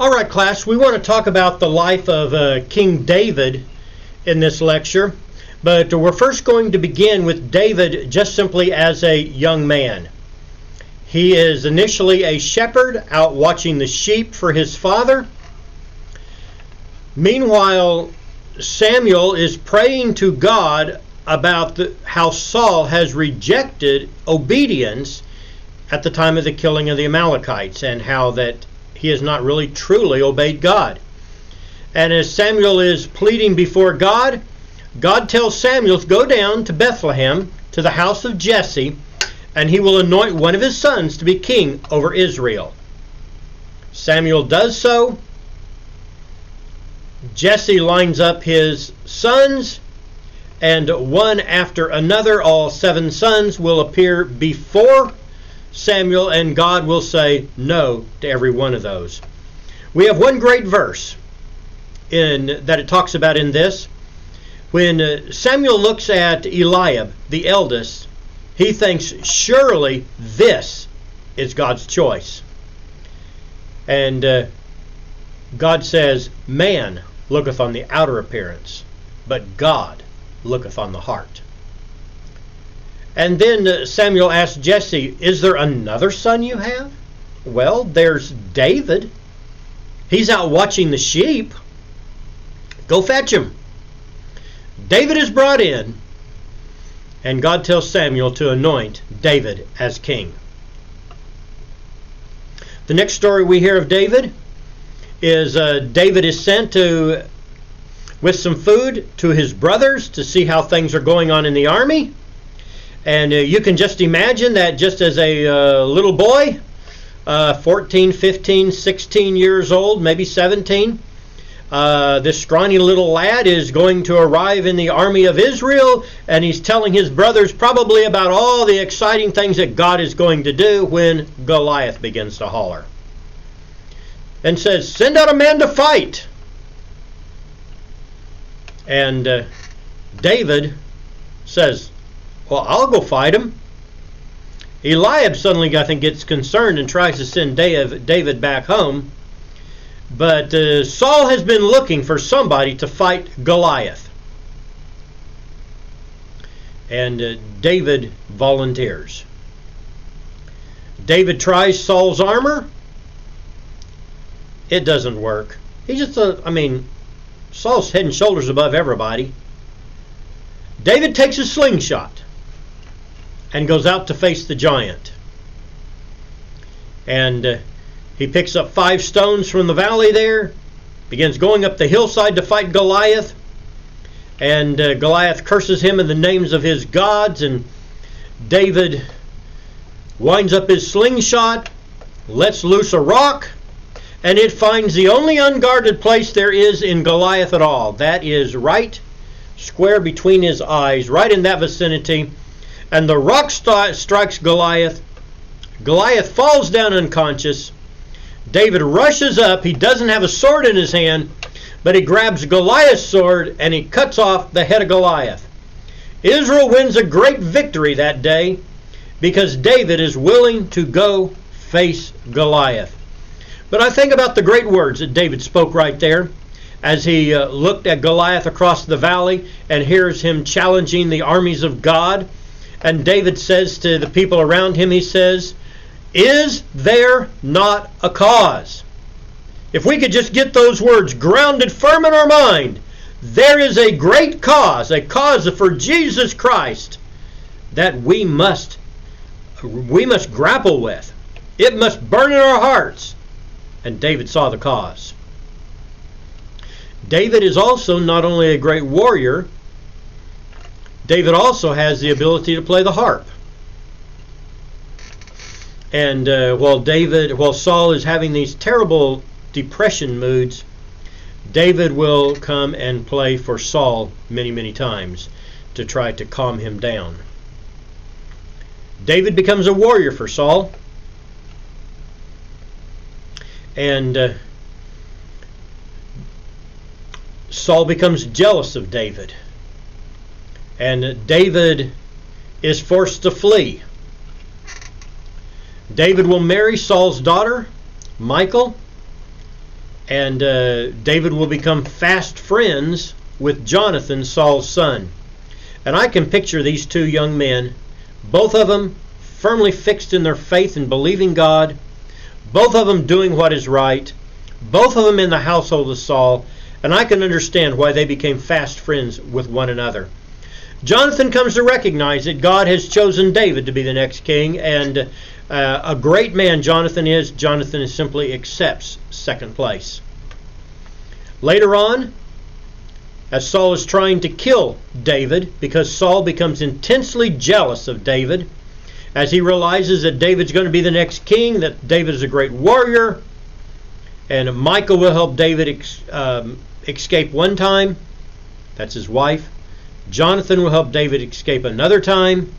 All right, class, we want to talk about the life of King David in this lecture, but we're first going to begin with David just simply as a young man. He is initially a shepherd out watching the sheep for his father. Meanwhile, Samuel is praying to God about how Saul has rejected obedience at the time of the killing of the Amalekites, and how that he has not really truly obeyed God. And as Samuel is pleading before God, God tells Samuel to go down to Bethlehem, to the house of Jesse, and he will anoint one of his sons to be king over Israel. Samuel does so. Jesse lines up his sons, and one after another, all 7 sons will appear before Samuel, and God will say no to every one of those. We have one great verse that it talks about in this. When Samuel looks at Eliab, the eldest, he thinks, surely this is God's choice. And God says, man looketh on the outer appearance, but God looketh on the heart. And then Samuel asked Jesse, is there another son you have? Well, there's David. He's out watching the sheep. Go fetch him. David is brought in, and God tells Samuel to anoint David as king. The next story we hear of David is David is sent with some food to his brothers to see how things are going on in the army. And you can just imagine that just as a little boy, 14, 15, 16 years old, maybe 17, this scrawny little lad is going to arrive in the army of Israel, and he's telling his brothers probably about all the exciting things that God is going to do when Goliath begins to holler. And says, send out a man to fight. And David says, well, I'll go fight him. Eliab suddenly, I think, gets concerned and tries to send David back home. But Saul has been looking for somebody to fight Goliath. And David volunteers. David tries Saul's armor. It doesn't work. Saul's head and shoulders above everybody. David takes a slingshot and goes out to face the giant. And he picks up 5 stones from the valley there, begins going up the hillside to fight Goliath. And Goliath curses him in the names of his gods, and David winds up his slingshot, lets loose a rock, and it finds the only unguarded place there is in Goliath at all. That is right square between his eyes, right in that vicinity. And the rock strikes Goliath. Goliath falls down unconscious. David rushes up. He doesn't have a sword in his hand, but he grabs Goliath's sword and he cuts off the head of Goliath. Israel wins a great victory that day because David is willing to go face Goliath. But I think about the great words that David spoke right there as he looked at Goliath across the valley and hears him challenging the armies of God. And David says to the people around him, he says, is there not a cause? If we could just get those words grounded firm in our mind, there is a great cause, a cause for Jesus Christ that we must grapple with. It must burn in our hearts. And David saw the cause. David is also not only a great warrior, David also has the ability to play the harp. And while Saul is having these terrible depression moods, David will come and play for Saul many, many times to try to calm him down. David becomes a warrior for Saul. And Saul becomes jealous of David. And David is forced to flee. David will marry Saul's daughter, Michal, And David will become fast friends with Jonathan, Saul's son. And I can picture these two young men, both of them firmly fixed in their faith and believing God, both of them doing what is right, both of them in the household of Saul, and I can understand why they became fast friends with one another. Jonathan comes to recognize that God has chosen David to be the next king, and a great man Jonathan is. Jonathan simply accepts second place. Later on, as Saul is trying to kill David, because Saul becomes intensely jealous of David, as he realizes that David's going to be the next king, that David is a great warrior, and Michal will help David escape one time. That's his wife. Jonathan will help David escape another time.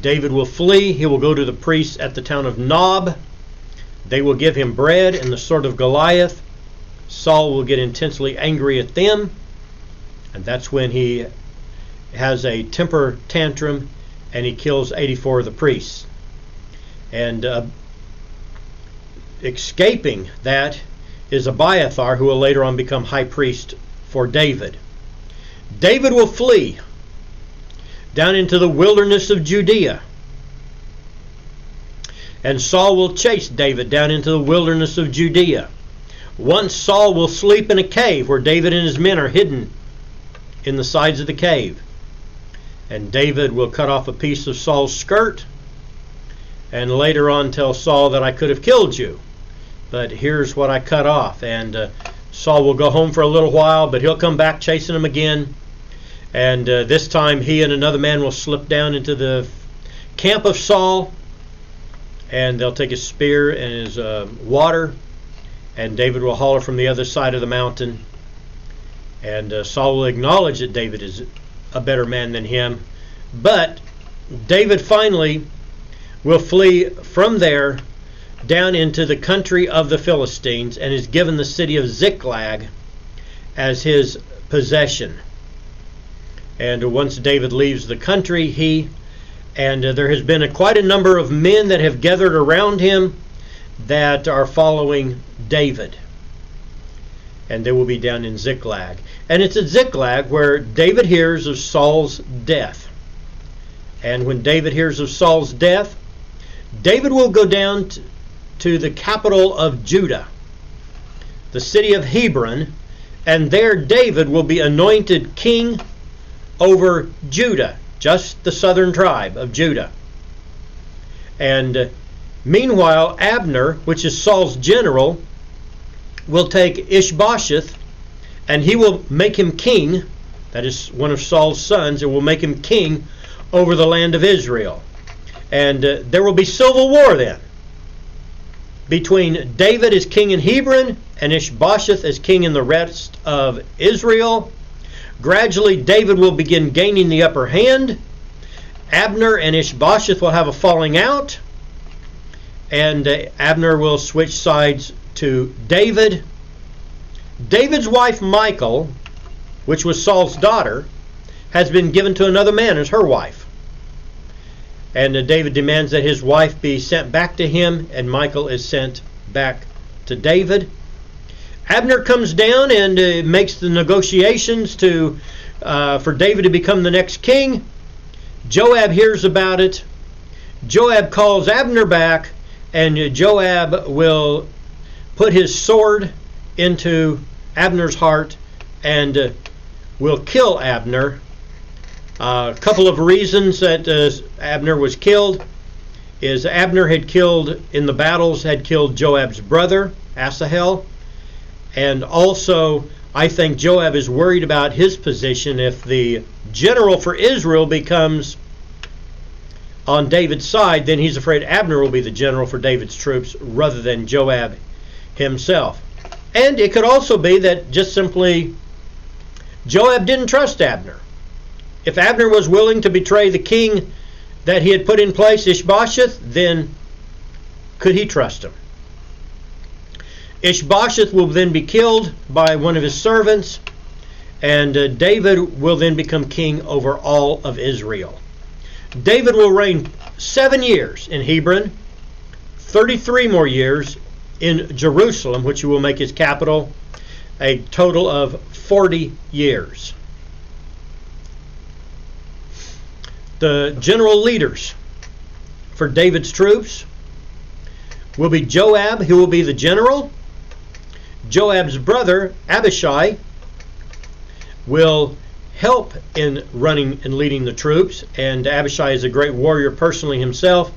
David will flee. He will go to the priests at the town of Nob. They will give him bread and the sword of Goliath. Saul will get intensely angry at them, and that's when he has a temper tantrum and he kills 84 of the priests. And escaping that is Abiathar, who will later on become high priest for David. David will flee down into the wilderness of Judea, and Saul will chase David down into the wilderness of Judea. Once Saul will sleep in a cave where David and his men are hidden in the sides of the cave. And David will cut off a piece of Saul's skirt and later on tell Saul that I could have killed you, but here's what I cut off. And Saul will go home for a little while, but he'll come back chasing him again. And this time he and another man will slip down into the camp of Saul, and they'll take his spear and his water, and David will holler from the other side of the mountain. And Saul will acknowledge that David is a better man than him. But David finally will flee from there down into the country of the Philistines and is given the city of Ziklag as his possession. And once David leaves the country, there has been quite a number of men that have gathered around him that are following David. And they will be down in Ziklag. And it's at Ziklag where David hears of Saul's death. And when David hears of Saul's death, David will go down to the capital of Judah, the city of Hebron, and there David will be anointed king over Judah, just the southern tribe of Judah. And meanwhile, Abner, which is Saul's general, will take Ishbosheth, and he will make him king. That is one of Saul's sons, and will make him king over the land of Israel. And there will be civil war then between David as king in Hebron and Ishbosheth as king in the rest of Israel. Gradually, David will begin gaining the upper hand. Abner and Ishbosheth will have a falling out, and Abner will switch sides to David. David's wife Michal, which was Saul's daughter, has been given to another man as her wife. And David demands that his wife be sent back to him, and Michal is sent back to David. Abner comes down and makes the negotiations for David to become the next king. Joab hears about it. Joab calls Abner back, and Joab will put his sword into Abner's heart and will kill Abner. A couple of reasons that Abner was killed is Abner had killed Joab's brother, Asahel. And also, I think Joab is worried about his position if the general for Israel becomes on David's side, then he's afraid Abner will be the general for David's troops rather than Joab himself. And it could also be that just simply Joab didn't trust Abner. If Abner was willing to betray the king that he had put in place, Ishbosheth, then could he trust him? Ishbosheth will then be killed by one of his servants, and David will then become king over all of Israel. David will reign 7 years in Hebron, 33 more years in Jerusalem, which he will make his capital, a total of 40 years. The general leaders for David's troops will be Joab, who will be the general. Joab's brother, Abishai, will help in running and leading the troops, and Abishai is a great warrior personally himself.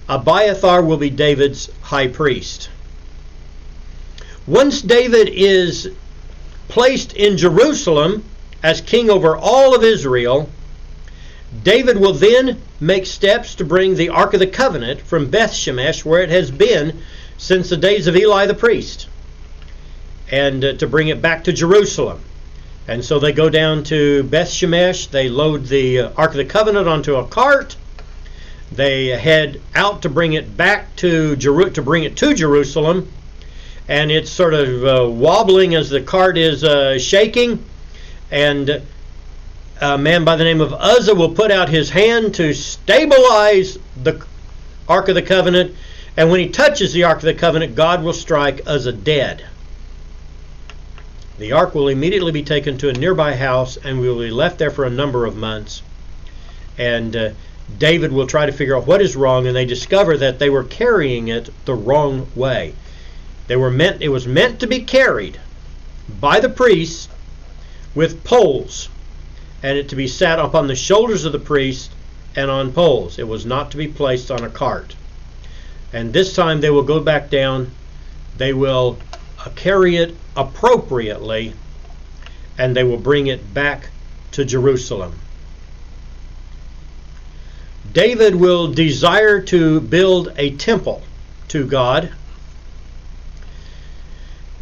Abiathar will be David's high priest. Once David is placed in Jerusalem as king over all of Israel, David will then make steps to bring the Ark of the Covenant from Beth Shemesh, where it has been since the days of Eli the priest, and to bring it back to Jerusalem. And so they go down to Beth Shemesh, they load the Ark of the Covenant onto a cart, they head out to bring it back to Jerusalem, and it's sort of wobbling as the cart is shaking, and a man by the name of Uzzah will put out his hand to stabilize the Ark of the Covenant, and when he touches the Ark of the Covenant, God will strike Uzzah dead. The Ark will immediately be taken to a nearby house and will be left there for a number of months. And David will try to figure out what is wrong, and they discover that they were carrying it the wrong way. It was meant to be carried by the priests with poles, and it to be sat upon the shoulders of the priest and on poles. It was not to be placed on a cart. And this time they will go back down, they will carry it appropriately, and they will bring it back to Jerusalem. David will desire to build a temple to God,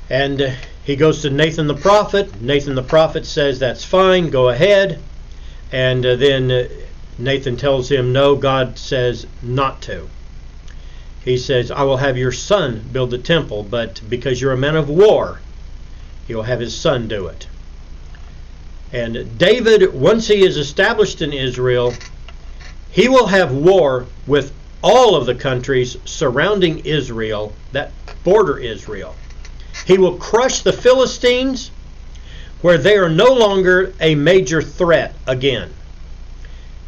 and he goes to Nathan the prophet. Nathan the prophet says, that's fine, go ahead. And then Nathan tells him, no, God says not to. He says, I will have your son build the temple, but because you're a man of war, he'll have his son do it. And David, once he is established in Israel, he will have war with all of the countries surrounding Israel that border Israel. He will crush the Philistines where they are no longer a major threat again.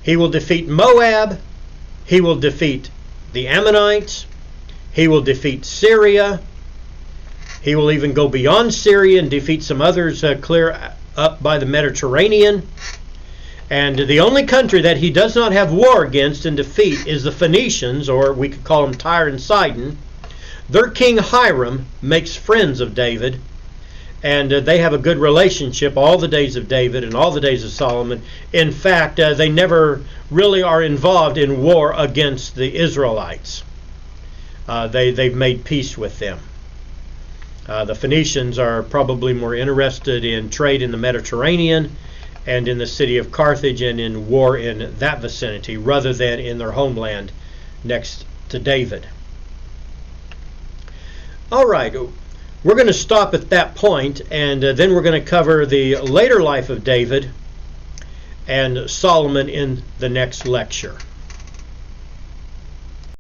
He will defeat Moab. He will defeat the Ammonites. He will defeat Syria. He will even go beyond Syria and defeat some others clear up by the Mediterranean. And the only country that he does not have war against and defeat is the Phoenicians, or we could call them Tyre and Sidon. Their king Hiram makes friends of David, and they have a good relationship all the days of David and all the days of Solomon. In fact, they never really are involved in war against the Israelites. They've made peace with them. The Phoenicians are probably more interested in trade in the Mediterranean and in the city of Carthage and in war in that vicinity rather than in their homeland next to David. All right, we're going to stop at that point, and then we're going to cover the later life of David and Solomon in the next lecture.